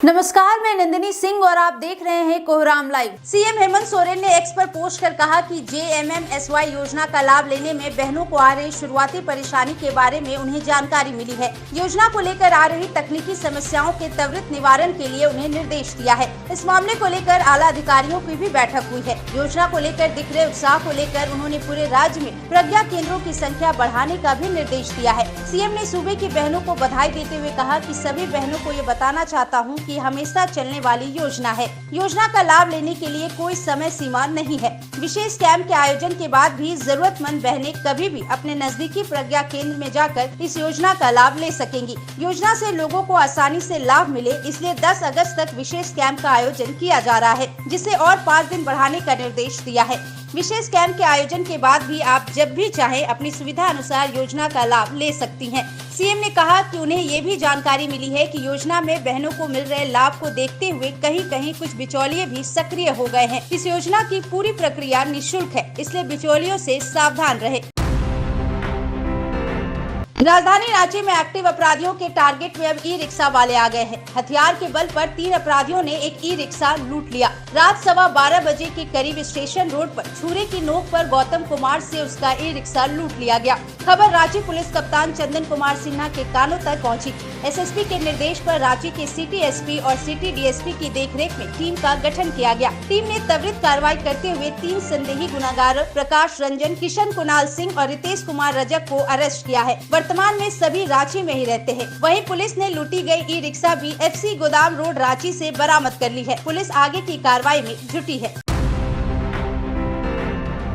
नमस्कार, मैं नंदिनी सिंह और आप देख रहे हैं कोहराम लाइव। सीएम हेमंत सोरेन ने एक्स पर पोस्ट कर कहा कि JMMSY योजना का लाभ लेने में बहनों को आ रही शुरुआती परेशानी के बारे में उन्हें जानकारी मिली है। योजना को लेकर आ रही तकनीकी समस्याओं के त्वरित निवारण के लिए उन्हें निर्देश दिया है। इस मामले को लेकर आला अधिकारियों की भी बैठक हुई है। योजना को लेकर दिख रहे उत्साह को लेकर उन्होंने पूरे राज्य में प्रज्ञा केंद्रों की संख्या बढ़ाने का भी निर्देश दिया है। सीएम ने सूबे की बहनों को बधाई देते हुए कहा कि सभी बहनों को ये बताना चाहता हूँ कि हमेशा चलने वाली योजना है। योजना का लाभ लेने के लिए कोई समय सीमा नहीं है। विशेष कैंप के आयोजन के बाद भी जरूरतमंद बहनें कभी भी अपने नजदीकी प्रज्ञा केंद्र में जाकर इस योजना का लाभ ले सकेंगी। योजना से लोगों को आसानी से लाभ मिले, इसलिए 10 अगस्त तक विशेष कैंप का आयोजन किया जा रहा है, जिसे और 5 दिन बढ़ाने का निर्देश दिया है। विशेष कैंप के आयोजन के बाद भी आप जब भी चाहें अपनी सुविधा अनुसार योजना का लाभ ले सकती हैं। सीएम ने कहा कि उन्हें ये भी जानकारी मिली है कि योजना में बहनों को मिल रहे लाभ को देखते हुए कहीं कुछ बिचौलिए भी सक्रिय हो गए हैं। इस योजना की पूरी प्रक्रिया निःशुल्क है, इसलिए बिचौलियों से सावधान रहे। राजधानी रांची में एक्टिव अपराधियों के टारगेट में अब ई-रिक्शा वाले आ गए हैं। हथियार के बल पर 3 अपराधियों ने एक ई-रिक्शा लूट लिया। रात 12:15 बजे के करीब स्टेशन रोड पर छुरे की नोक पर गौतम कुमार से उसका ई-रिक्शा लूट लिया गया। खबर रांची पुलिस कप्तान चंदन कुमार सिन्हा के कानों तक पहुंची। SSP के निर्देश पर रांची के सिटी SP और सिटी DSP की देखरेख में टीम का गठन किया गया। टीम ने त्वरित कार्रवाई करते हुए 3 संदेही गुनागारों प्रकाश रंजन, किशन कुणाल सिंह और रितेश कुमार रजक को अरेस्ट किया है। वर्तमान में सभी रांची में ही रहते हैं। वहीं पुलिस ने लूटी गई ई-रिक्शा भी FC गोदाम रोड रांची से बरामद कर ली है। पुलिस आगे की कार्रवाई में जुटी है।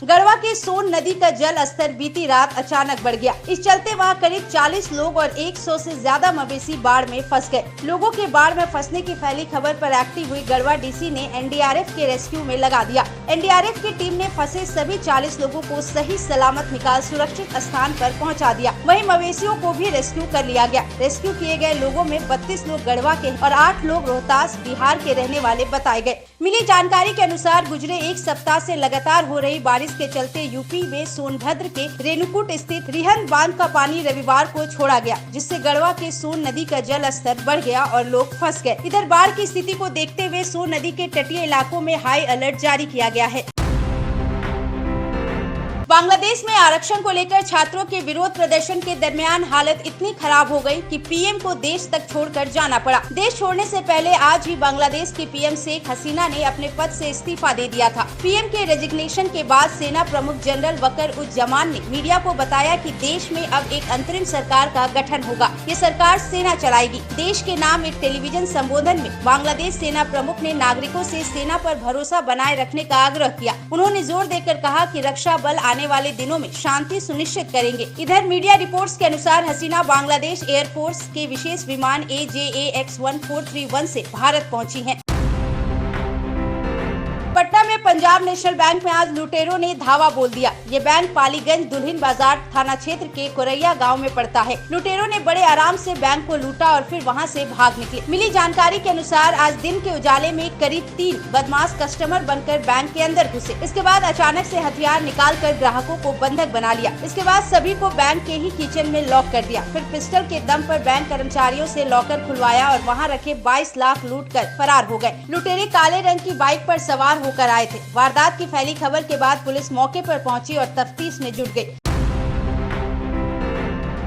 गढ़वा के सोन नदी का जल स्तर बीती रात अचानक बढ़ गया। इस चलते वहां करीब 40 लोग और 100 से ज्यादा मवेशी बाढ़ में फंस गए। लोगों के बाढ़ में फंसने की फैली खबर पर एक्टिव हुई गढ़वा DC ने NDRF के रेस्क्यू में लगा दिया। NDRF की टीम ने फंसे सभी 40 लोगों को सही सलामत निकाल सुरक्षित स्थान पर पहुंचा दिया। वहीं मवेशियों को भी रेस्क्यू कर लिया गया। रेस्क्यू किए गए लोगों में 32 लोग गढ़वा के और 8 लोग रोहतास बिहार के रहने वाले बताए गए। मिली जानकारी के अनुसार गुजरे 1 सप्ताह से लगातार हो रही बारिश के चलते यूपी में सोनभद्र के रेणुकूट स्थित रिहंद बांध का पानी रविवार को छोड़ा गया, जिससे गढ़वा के सोन नदी का जल स्तर बढ़ गया और लोग फंस गए। इधर बाढ़ की स्थिति को देखते हुए सोन नदी के तटीय इलाकों में हाई अलर्ट जारी किया गया है। बांग्लादेश में आरक्षण को लेकर छात्रों के विरोध प्रदर्शन के दरमियान हालत इतनी खराब हो गई कि PM को देश तक छोड़कर जाना पड़ा। देश छोड़ने से पहले आज ही बांग्लादेश की PM शेख हसीना ने अपने पद से इस्तीफा दे दिया था। PM के रेजिग्नेशन के बाद सेना प्रमुख जनरल वकर उज़्ज़मान ने मीडिया को बताया कि देश में अब एक अंतरिम सरकार का गठन होगा। ये सरकार सेना चलाएगी। देश के नाम एक टेलीविजन संबोधन में बांग्लादेश सेना प्रमुख ने नागरिकों से सेना पर भरोसा बनाए रखने का आग्रह किया। उन्होंने जोर देकर कहा कि रक्षा बल आने वाले दिनों में शांति सुनिश्चित करेंगे। इधर मीडिया रिपोर्ट्स के अनुसार हसीना बांग्लादेश एयरफोर्स के विशेष विमान AJAX 1431 से भारत पहुंची हैं। पटना में पंजाब नेशनल बैंक में आज लुटेरों ने धावा बोल दिया। ये बैंक पालीगंज दुल्हिन बाजार थाना क्षेत्र के कोरैया गांव में पड़ता है। लुटेरों ने बड़े आराम से बैंक को लूटा और फिर वहां से भाग निकले। मिली जानकारी के अनुसार आज दिन के उजाले में करीब 3 बदमाश कस्टमर बनकर बैंक के अंदर घुसे। इसके बाद अचानक से हथियार निकालकर ग्राहकों को बंधक बना लिया। इसके बाद सभी को बैंक के ही किचन में लॉक कर दिया। फिर पिस्टल के दम पर बैंक कर्मचारियों से लॉकर खुलवाया और वहाँ रखे 22 लाख लूट कर फरार हो गए। लुटेरे काले रंग की बाइक पर सवार होकर आए थे। वारदात की फैली खबर के बाद पुलिस मौके पर पहुंची और तफ्तीश में जुट गई।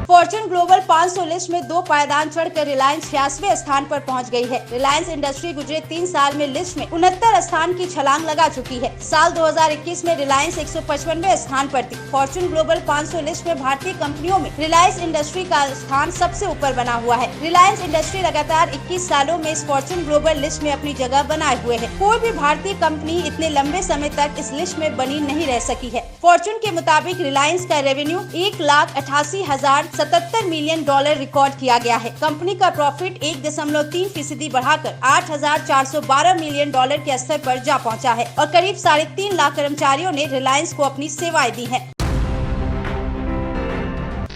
फॉर्च्यून ग्लोबल 500 लिस्ट में 2 पायदान चढ़कर रिलायंस 86वें स्थान पर पहुंच गई है। रिलायंस इंडस्ट्री गुजरे 3 साल में लिस्ट में 69 स्थान की छलांग लगा चुकी है। साल 2021 में रिलायंस 155वें स्थान पर थी। फॉर्च्यून ग्लोबल 500 लिस्ट में भारतीय कंपनियों में रिलायंस इंडस्ट्री का स्थान सबसे ऊपर बना हुआ है। रिलायंस इंडस्ट्री लगातार 21 सालों में इस फॉर्च्यून ग्लोबल लिस्ट में अपनी जगह बनाए हुए है। कोई भी भारतीय कंपनी इतने लंबे समय तक इस लिस्ट में बनी नहीं रह सकी है। फॉर्च्यून के मुताबिक रिलायंस का रेवेन्यू 1,88,077 मिलियन डॉलर रिकॉर्ड किया गया है। कंपनी का प्रॉफिट 1.3% बढ़ाकर 8,412 मिलियन डॉलर के स्तर पर जा पहुंचा है और करीब 3.5 लाख कर्मचारियों ने रिलायंस को अपनी सेवाएं दी हैं।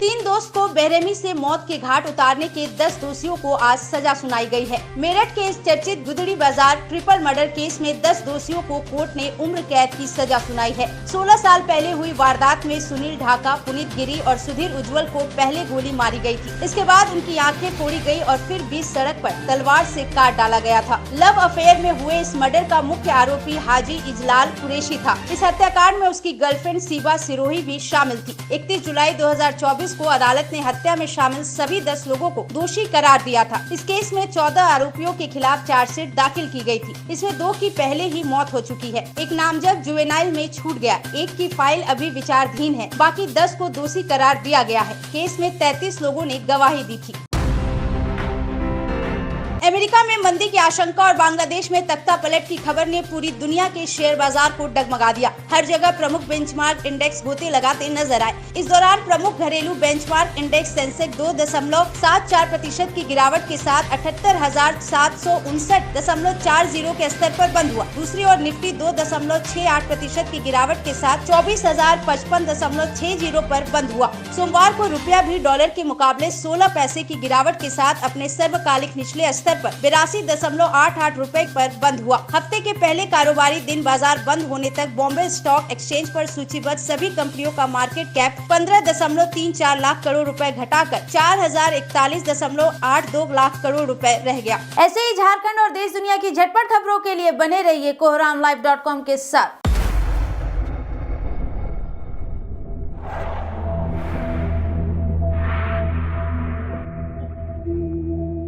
3 दोस्त को बेरहमी से मौत के घाट उतारने के 10 दोषियों को आज सजा सुनाई गई है। मेरठ के इस चर्चित गुदड़ी बाजार ट्रिपल मर्डर केस में 10 दोषियों को कोर्ट ने उम्र कैद की सजा सुनाई है। 16 साल पहले हुई वारदात में सुनील ढाका, पुनीत गिरी और सुधीर उज्जवल को पहले गोली मारी गई थी। इसके बाद उनकी आंखें फोड़ी गई और फिर बीच सड़क पर तलवार से काट डाला गया था। लव अफेयर में हुए इस मर्डर का मुख्य आरोपी हाजी इजलाल कुरैशी था। इस हत्याकांड में उसकी गर्लफ्रेंड सीबा सिरोही भी शामिल थी। 31 जुलाई 2024 को अदालत ने हत्या में शामिल सभी 10 लोगों को दोषी करार दिया था। इस केस में 14 आरोपियों के खिलाफ चार्जशीट दाखिल की गई थी। इसमें 2 की पहले ही मौत हो चुकी है। एक नामजद जुवेनाइल में छूट गया, एक की फाइल अभी विचाराधीन है। बाकी 10 को दोषी करार दिया गया है। केस में 33 लोगों ने गवाही दी थी। अमेरिका में मंदी की आशंका और बांग्लादेश में तख्ता पलट की खबर ने पूरी दुनिया के शेयर बाजार को डगमगा दिया। हर जगह प्रमुख बेंचमार्क इंडेक्स गोते लगाते नजर आए। इस दौरान प्रमुख घरेलू बेंचमार्क इंडेक्स सेंसेक्स 2.74% की गिरावट के साथ 78,759.40 के स्तर पर बंद हुआ। दूसरी ओर निफ्टी 2.68% की गिरावट के साथ 24,055.60 पर बंद हुआ। सोमवार को रुपया भी डॉलर के मुकाबले 16 पैसे की गिरावट के साथ अपने सर्वकालिक निचले स्तर पर 82.88 रुपए पर बंद हुआ। हफ्ते के पहले कारोबारी दिन बाजार बंद होने तक बॉम्बे स्टॉक एक्सचेंज पर सूचीबद्ध सभी कंपनियों का मार्केट कैप 15.34 लाख करोड़ रुपए घटाकर 4,041.82 लाख करोड़ रुपए रह गया। ऐसे ही झारखंड और देश दुनिया की झटपट खबरों के लिए बने रहिए कोहरामलाइव.com के साथ।